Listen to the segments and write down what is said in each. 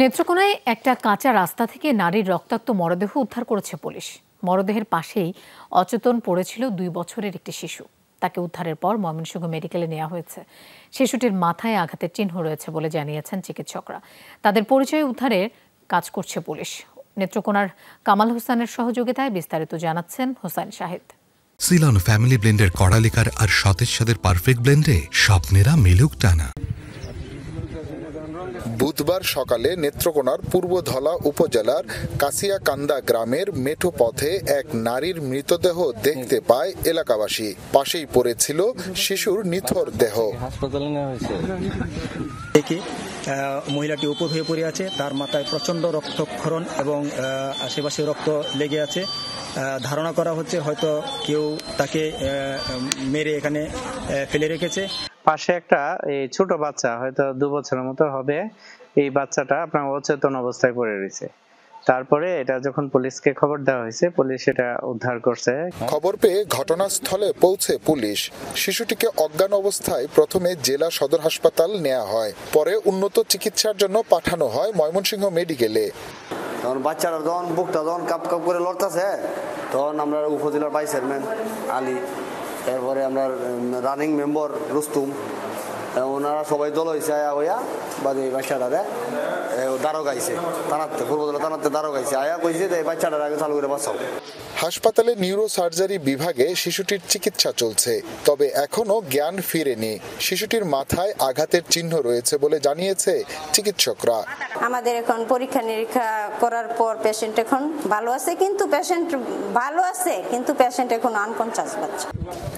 নেত্রকোনায় একটা কাঁচা রাস্তা থেকে নারীর রক্তাক্ত মরদেহ উদ্ধার করেছে পুলিশ। মরদেহের পাশেই অচেতন পড়েছিল 2 বছরের একটি শিশু। তাকে উদ্ধারের পর ময়মনসিংহ মেডিকেলে নেওয়া হয়েছে। শিশুটির মাথায় আঘাতের চিহ্ন রয়েছে বলে জানিয়েছেন চিকিৎসকরা। তাদের পরিচয় উদ্ধারের কাজ করছে পুলিশ। নেত্রকোনার কামাল হোসেনের সহযোগিতায় বিস্তারিত জানাচ্ছেন হোসাইন শাহিদ। সিলন ফ্যামিলি ব্লেন্ডের কড়ালিকার আর সতেজ স্বাদের পারফেক্ট ব্লেন্ডে স্বপ্নেরা মিলুক টানা। বুধবার সকালে নেত্রকোনার পূর্বধলা উপজেলার কাছিয়াকান্দা গ্রামের মেঠো পথে এক নারীর মৃতদেহ দেখতে পায় এলাকাবাসী। পাশেই পড়েছিল শিশুর নিথর দেহ। হাসপাতালে নেওয়া হয়েছে। মহিলাটি উপর হয়ে পড়ে আছে, তার মাথায় প্রচন্ড রক্তক্ষরণ এবং আশেপাশে রক্ত লেগে আছে। ধারণা করা হচ্ছে হয়তো কেউ তাকে মেরে এখানে ফেলে রেখেছে। পাশে একটা ছোট বাচ্চা, হয়তো 2 বছরের মতো হবে, এই বাচ্চাটা আপনার অচেতন অবস্থায় পড়ে রয়েছে। তারপরে এটা যখন পুলিশকে খবর দেওয়া হয়েছে, পুলিশ এটা উদ্ধার করছে। খবর পেয়ে ঘটনাস্থলে পৌঁছে পুলিশ শিশুটিকে অজ্ঞান অবস্থায় প্রথমে জেলা সদর হাসপাতাল নেওয়া হয়, পরে উন্নত চিকিৎসার জন্য পাঠানো হয় ময়মনসিংহ মেডিকেলে। তখন বাচ্চারা যখন বুকটা যখন কাপ কাপ করে লড়তেছে, তখন আমরা উপজেলার ভাইস চেয়ারম্যান আলী, তারপরে আমরা রানিং মেম্বার রুস্তুম, ওনারা সবাই দল হয়েছে আয়া হইয়া বাদে এই বাচ্চাটারে দাঁড়ো গাইছে থানাতে, পূর্বজেলা থানাতে দাঁড়ো গাইছে আয়া কইছে যে এই বাচ্চাটার আগে চালু করে বাঁচাও। হাসপাতালে নিউরো সার্জারি বিভাগে শিশুটির চিকিৎসা চলছে, তবে এখনো জ্ঞান ফিরেনি। শিশুটির মাথায় আঘাতের চিহ্ন রয়েছে বলে জানিয়েছে চিকিৎসকরা। আমাদের এখন পরীক্ষা নিরীক্ষা করার পর পেশেন্ট এখন ভালো আছে, কিন্তু পেশেন্ট এখন আনকনশাস বাচ্চা।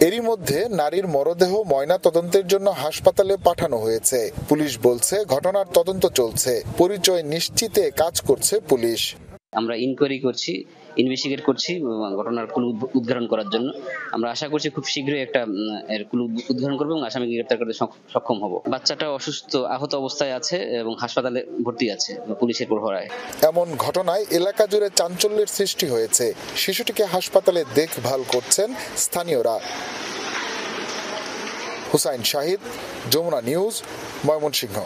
এরই মধ্যে নারীর মরদেহ ময়না তদন্তের জন্য হাসপাতালে পাঠানো হয়েছে। পুলিশ বলছে ঘটনার তদন্ত চলছে, পরিচয় নিশ্চিতে কাজ করছে পুলিশ। আমরা ইনকোয়ারি করছি, ইনভেস্টিগেট করছি ঘটনার ক্লু উদ্ঘাটন করার জন্য। আমরা আশা করছি খুব শীঘ্রই একটা ক্লু উদ্ঘাটন করব এবং আসামিকে গ্রেফতার করতে সক্ষম হব। বাচ্চাটা অসুস্থ, আহত অবস্থায় আছে এবং হাসপাতালে ভর্তি আছে পুলিশের প্রহরায়। এমন ঘটনায় এলাকা জুড়ে চাঞ্চল্যের সৃষ্টি হয়েছে। শিশুটিকে হাসপাতালে দেখভাল করছেন স্থানীয়রা। হোসাইন শাহিদ, যমুনা নিউজ, ময়মনসিংহ।